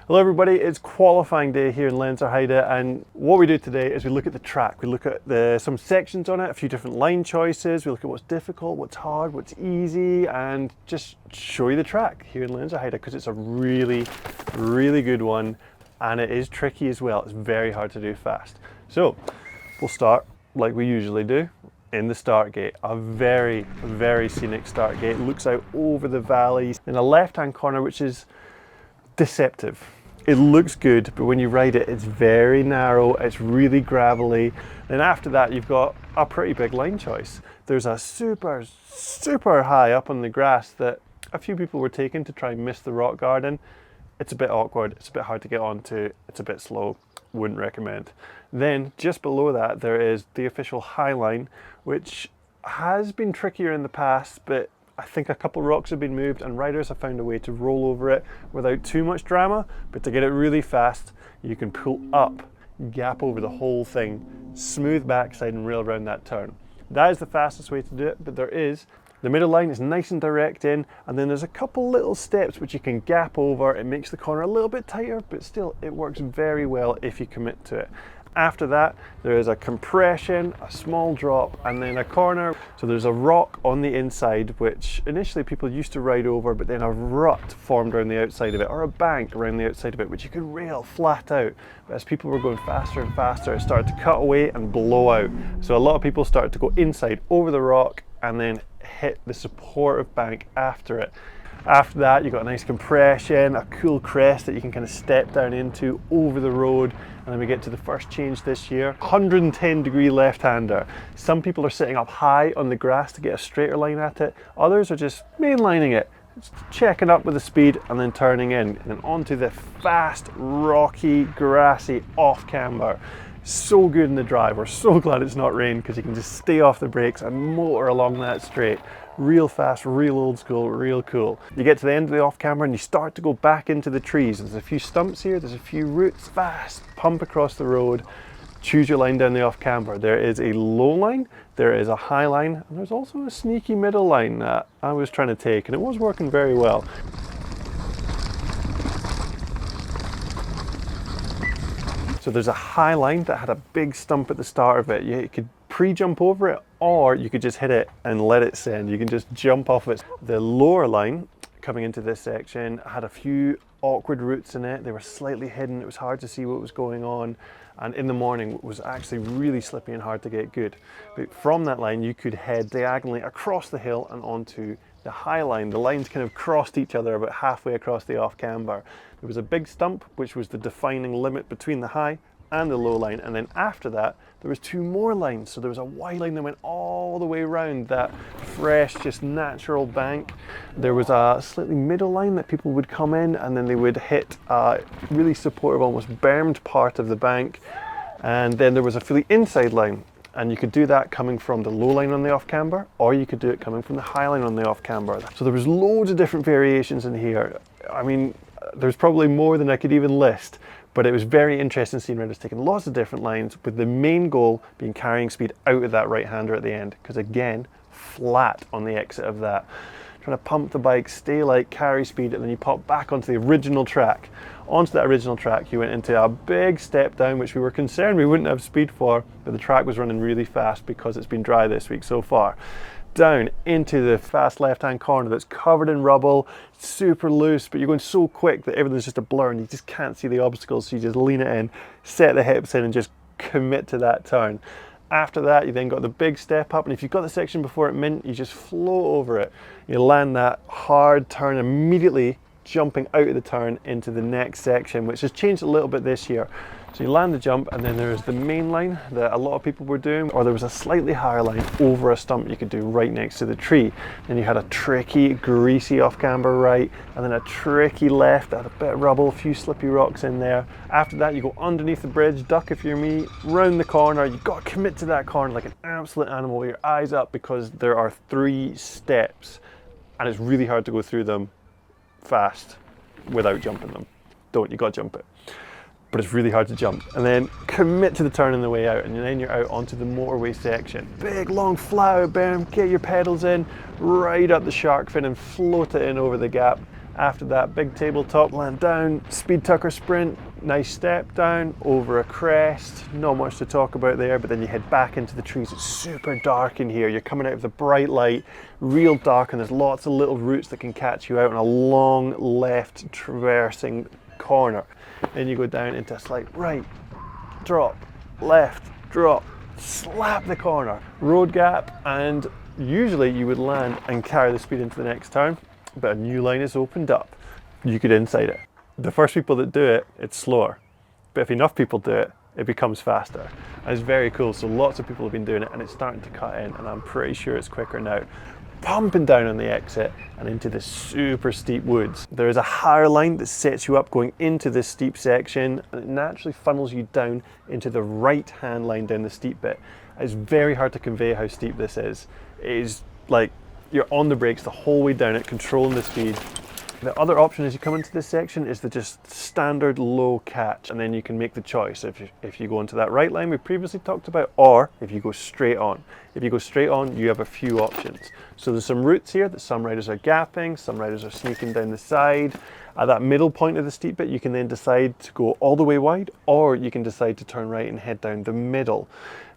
Hello everybody, it's qualifying day here in Lenzerheide, and what we do today is we look at the track. We look at some sections on it, a few different line choices, we look at what's difficult, what's hard, what's easy, and just show you the track here in Lenzerheide because it's a really good one, and it is tricky as well. It's very hard to do fast. So we'll start like we usually do in the start gate. A very scenic start gate. Looks out over the valleys in a left-hand corner, which is deceptive. It looks good, but when you ride it, it's very narrow, it's really gravelly. Then after that, you've got a pretty big line choice. There's a super high up on the grass that a few people were taking to try and miss the rock garden. It's a bit awkward, it's a bit hard to get onto, it's a bit slow, wouldn't recommend. Then just below that, there is the official high line, which has been trickier in the past, but I think a couple rocks have been moved and riders have found a way to roll over it without too much drama. But to get it really fast, you can pull up, gap over the whole thing, smooth backside and rail around that turn. That is the fastest way to do it, but the middle line is nice and direct in, and then there's a couple little steps which you can gap over. It makes the corner a little bit tighter, but still it works very well if you commit to it. After that, there is a compression, a small drop, and then a corner. So there's a rock on the inside, which initially people used to ride over, but then a rut formed around the outside of it, or a bank around the outside of it, which you could rail flat out. But as people were going faster and faster, it started to cut away and blow out. So a lot of people started to go inside over the rock and then hit the supportive bank after it. After that, you've got a nice compression, a cool crest that you can kind of step down into over the road. And then we get to the first change this year, 110-degree left-hander. Some people are sitting up high on the grass to get a straighter line at it. Others are just mainlining it, just checking up with the speed and then turning in. And then onto the fast, rocky, grassy off-camber. So good in the drive. We're so glad it's not rain because you can just stay off the brakes and motor along that straight. Real fast, real old school, real cool. You get to the end of the off-camber and you start to go back into the trees. There's a few stumps here, there's a few roots, fast, pump across the road, choose your line down the off-camber. There is a low line, there is a high line, and there's also a sneaky middle line that I was trying to take, and it was working very well. So there's a high line that had a big stump at the start of it. You could pre-jump over it, or you could just hit it and let it send. You can just jump off it. The lower line coming into this section had a few awkward roots in it. They were slightly hidden. It was hard to see what was going on. And in the morning it was actually really slippy and hard to get good. But from that line, you could head diagonally across the hill and onto the high line. The lines kind of crossed each other about halfway across the off-camber. There was a big stump, which was the defining limit between the high and the low line, and then after that there was two more lines. So there was a wide line that went all the way around that fresh, just natural bank. There was a slightly middle line that people would come in and then they would hit a really supportive, almost bermed part of the bank, and then there was a fully inside line, and you could do that coming from the low line on the off-camber, or you could do it coming from the high line on the off-camber. So there was loads of different variations in here. I mean, there's probably more than I could even list, but it was very interesting seeing riders taking lots of different lines, with the main goal being carrying speed out of that right-hander at the end, because again, flat on the exit of that. Trying to pump the bike, stay light, carry speed, and then you pop back onto the original track. Onto that original track, you went into a big step down, which we were concerned we wouldn't have speed for, but the track was running really fast because it's been dry this week so far. Down into the fast left-hand corner that's covered in rubble, super loose, but you're going so quick that everything's just a blur and you just can't see the obstacles, so you just lean it in, set the hips in and just commit to that turn. After that, you then got the big step up, and if you've got the section before it mint, you just flow over it. You land that hard turn immediately, jumping out of the turn into the next section, which has changed a little bit this year. So you land the jump, and then there's the main line that a lot of people were doing, or there was a slightly higher line over a stump you could do right next to the tree. Then you had a tricky, greasy off-camber right, and then a tricky left that had a bit of rubble, a few slippy rocks in there. After that, you go underneath the bridge, duck if you're me, round the corner. You've got to commit to that corner like an absolute animal with your eyes up, because there are 3 steps, and it's really hard to go through them fast without jumping them. You got to jump it. But it's really hard to jump. And then commit to the turn on the way out, and then you're out onto the motorway section. Big, long, flat out berm, get your pedals in, right up the shark fin and float it in over the gap. After that, big tabletop, land down, speed tucker sprint, nice step down, over a crest, not much to talk about there, but then you head back into the trees. It's super dark in here. You're coming out of the bright light, real dark, and there's lots of little roots that can catch you out on a long left traversing corner. Then you go down into a slight right, drop, left, drop, slap the corner, road gap, and usually you would land and carry the speed into the next turn, but a new line is opened up. You could inside it. The first people that do it, it's slower. But if enough people do it, it becomes faster. And it's very cool. So lots of people have been doing it and it's starting to cut in, and I'm pretty sure it's quicker now. Pumping down on the exit and into the super steep woods. There is a higher line that sets you up going into this steep section, and it naturally funnels you down into the right hand line down the steep bit. It's very hard to convey how steep this is. It is like you're on the brakes the whole way down it, controlling the speed. The other option as you come into this section is the just standard low catch, and then you can make the choice if you go into that right line we previously talked about, or if you go straight on. If you go straight on, you have a few options. So there's some routes here that some riders are gapping, some riders are sneaking down the side. At that middle point of the steep bit, you can then decide to go all the way wide, or you can decide to turn right and head down the middle.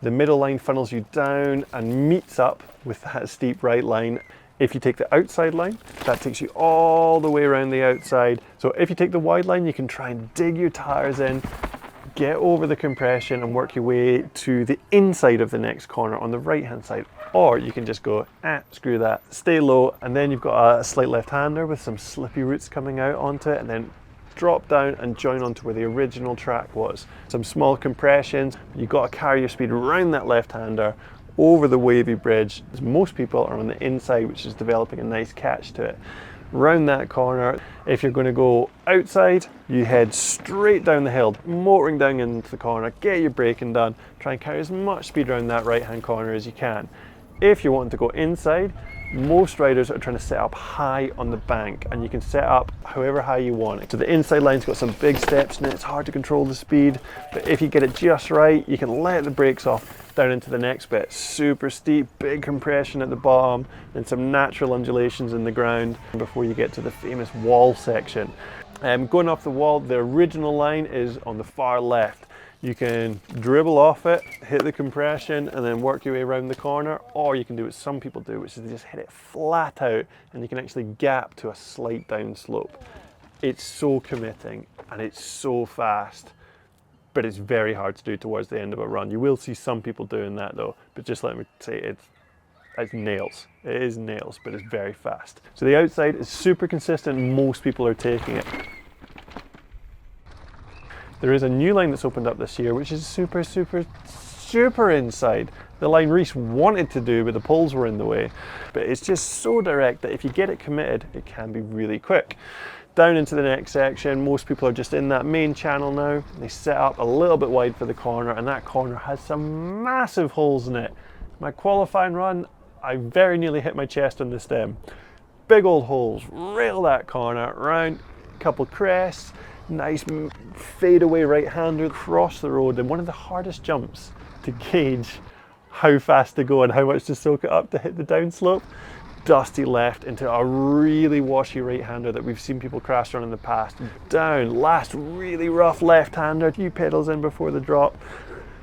The middle line funnels you down and meets up with that steep right line. If you take the outside line, that takes you all the way around the outside. So if you take the wide line, you can try and dig your tires in, get over the compression and work your way to the inside of the next corner on the right hand side. Or you can just go, screw that, stay low, and then you've got a slight left-hander with some slippy roots coming out onto it, and then drop down and join onto where the original track was. Some small compressions, you've got to carry your speed around that left-hander, over the wavy bridge, as most people are on the inside, which is developing a nice catch to it. Round that corner. If you're going to go outside, you head straight down the hill, motoring down into the corner, get your braking done, try and carry as much speed around that right hand corner as you can. If you're wanting to go inside, most riders are trying to set up high on the bank, and you can set up however high you want it. So the inside line's got some big steps in it, it's hard to control the speed, but if you get it just right, you can let the brakes off down into the next bit. Super steep, big compression at the bottom, and some natural undulations in the ground before you get to the famous wall section. Going off the wall, the original line is on the far left. You can dribble off it, hit the compression, and then work your way around the corner, or you can do what some people do, which is they just hit it flat out, and you can actually gap to a slight down slope. It's so committing, and it's so fast, but it's very hard to do towards the end of a run. You will see some people doing that though, but just let me say it's nails. It is nails, but it's very fast. So the outside is super consistent, most people are taking it. There is a new line that's opened up this year, which is super inside. The line Reese wanted to do, but the poles were in the way. But it's just so direct that if you get it committed, it can be really quick. Down into the next section, most people are just in that main channel now. They set up a little bit wide for the corner, and that corner has some massive holes in it. My qualifying run, I very nearly hit my chest on the stem. Big old holes, rail that corner, round, couple crests, nice fade away right-hander across the road, and one of the hardest jumps to gauge how fast to go and how much to soak it up to hit the downslope. Dusty left into a really washy right-hander that we've seen people crash on in the past. Down, last really rough left-hander, a few pedals in before the drop.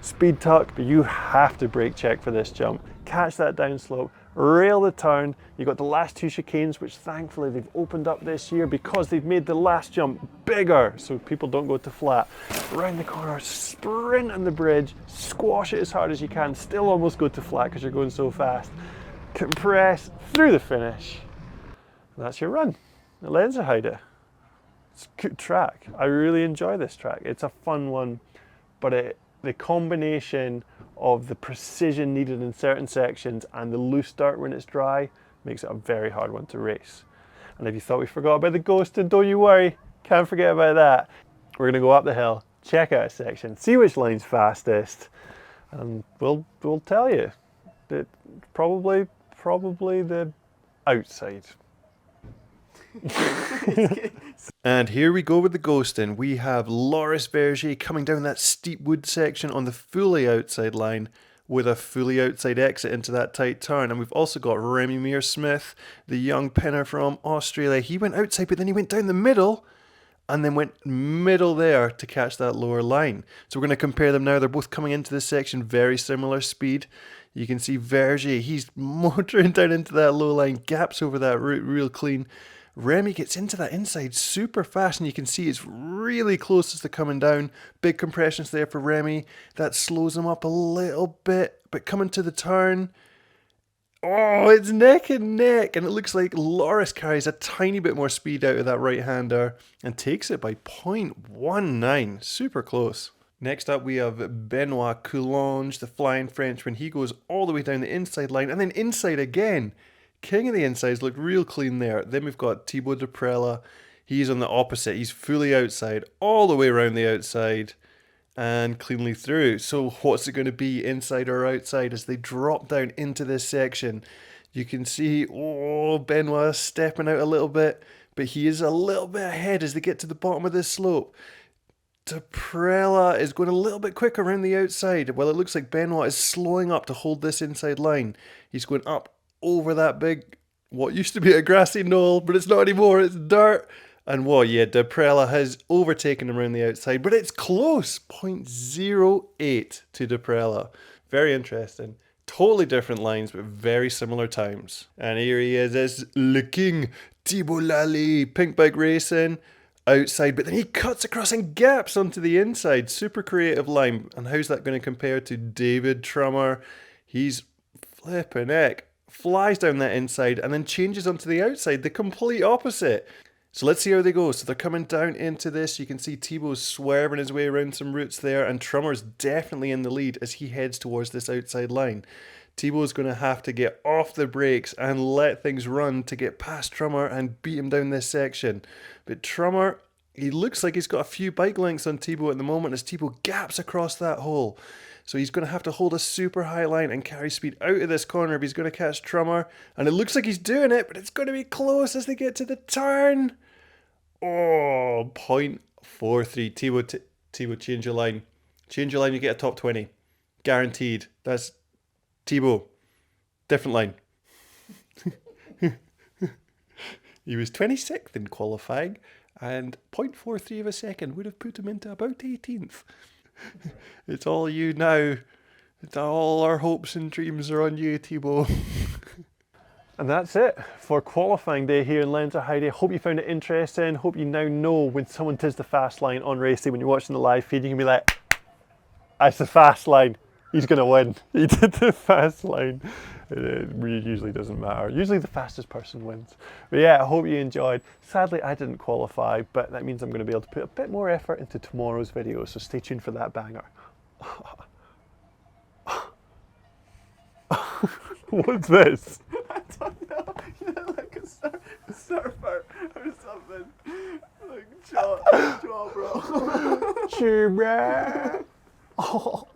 Speed tuck, but you have to brake check for this jump. Catch that downslope, rail the turn. You've got the last two chicanes, which thankfully they've opened up this year because they've made the last jump bigger so people don't go to flat. Around the corner, sprint on the bridge, squash it as hard as you can, still almost go to flat because you're going so fast. Compress through the finish. And that's your run. The Lenzerheide. It's a good track. I really enjoy this track. It's a fun one, but the combination of the precision needed in certain sections and the loose dirt when it's dry makes it a very hard one to race. And if you thought we forgot about the ghosting, don't you worry, can't forget about that. We're gonna go up the hill, check out a section, see which line's fastest, and we'll tell you that probably the outside. And here we go with the ghosting. We have Loris Berger coming down that steep wood section on the fully outside line. with a fully outside exit into that tight turn. And we've also got Remy Mears-Smith, the young pinner from Australia. He went outside, but then he went down the middle and then went middle there to catch that lower line. So we're going to compare them now. They're both coming into this section, very similar speed. You can see Vergier, he's motoring down into that low line, gaps over that route real clean. Remy gets into that inside super fast, and you can see it's really close as they're coming down. Big compressions there for Remy. That slows him up a little bit, but coming to the turn, oh, it's neck and neck, and it looks like Loris carries a tiny bit more speed out of that right-hander and takes it by 0.19. Super close. Next up, we have Benoit Coulange, the flying Frenchman. He goes all the way down the inside line and then inside again. King of the insides, looked real clean there. Then we've got Thibaut Deprella. He's on the opposite. He's fully outside, all the way around the outside and cleanly through. So what's it going to be, inside or outside, as they drop down into this section? You can see, oh, Benoit stepping out a little bit, but he is a little bit ahead as they get to the bottom of this slope. Deprella is going a little bit quicker around the outside. Well, it looks like Benoit is slowing up to hold this inside line. He's going up over that big, what used to be a grassy knoll, but it's not anymore, it's dirt. And whoa, yeah, Deprella has overtaken him around the outside, but it's close, 0.08 to Deprella. Very interesting. Totally different lines, but very similar times. And here he is Le King, Thibaut Lally, Pinkbike Racing, outside, but then he cuts across and gaps onto the inside. Super creative line. And how's that going to compare to David Trummer? He's flipping heck. Flies down that inside and then changes onto the outside, the complete opposite. So let's see how they go. So they're coming down into this. You can see Thibaut's swerving his way around some routes there, and Trummer's definitely in the lead as he heads towards this outside line. Thibaut's going to have to get off the brakes and let things run to get past Trummer and beat him down this section. But Trummer, he looks like he's got a few bike lengths on Thibaut at the moment as Thibaut gaps across that hole. So he's going to have to hold a super high line and carry speed out of this corner, but he's going to catch Trummer. And it looks like he's doing it, but it's going to be close as they get to the turn. Oh, 0.43. Thibaut, change your line. Change your line, you get a top 20. Guaranteed. That's Thibaut. Different line. He was 26th in qualifying, and 0.43 of a second would have put him into about 18th. It's all you now. It's all our hopes and dreams are on you, Thibaut. And that's it for qualifying day here in Lenzerheide. Hope you found it interesting. Hope you now know when someone does the fast line on race day, when you're watching the live feed, you can be like, that's the fast line. He's going to win. He did the fast line. It usually doesn't matter. Usually the fastest person wins. But yeah, I hope you enjoyed. Sadly, I didn't qualify, but that means I'm going to be able to put a bit more effort into tomorrow's video, so stay tuned for that banger. What's this? I don't know. You know, like a surfer or something. Like, jaw, bro. Cheer, bro. Oh.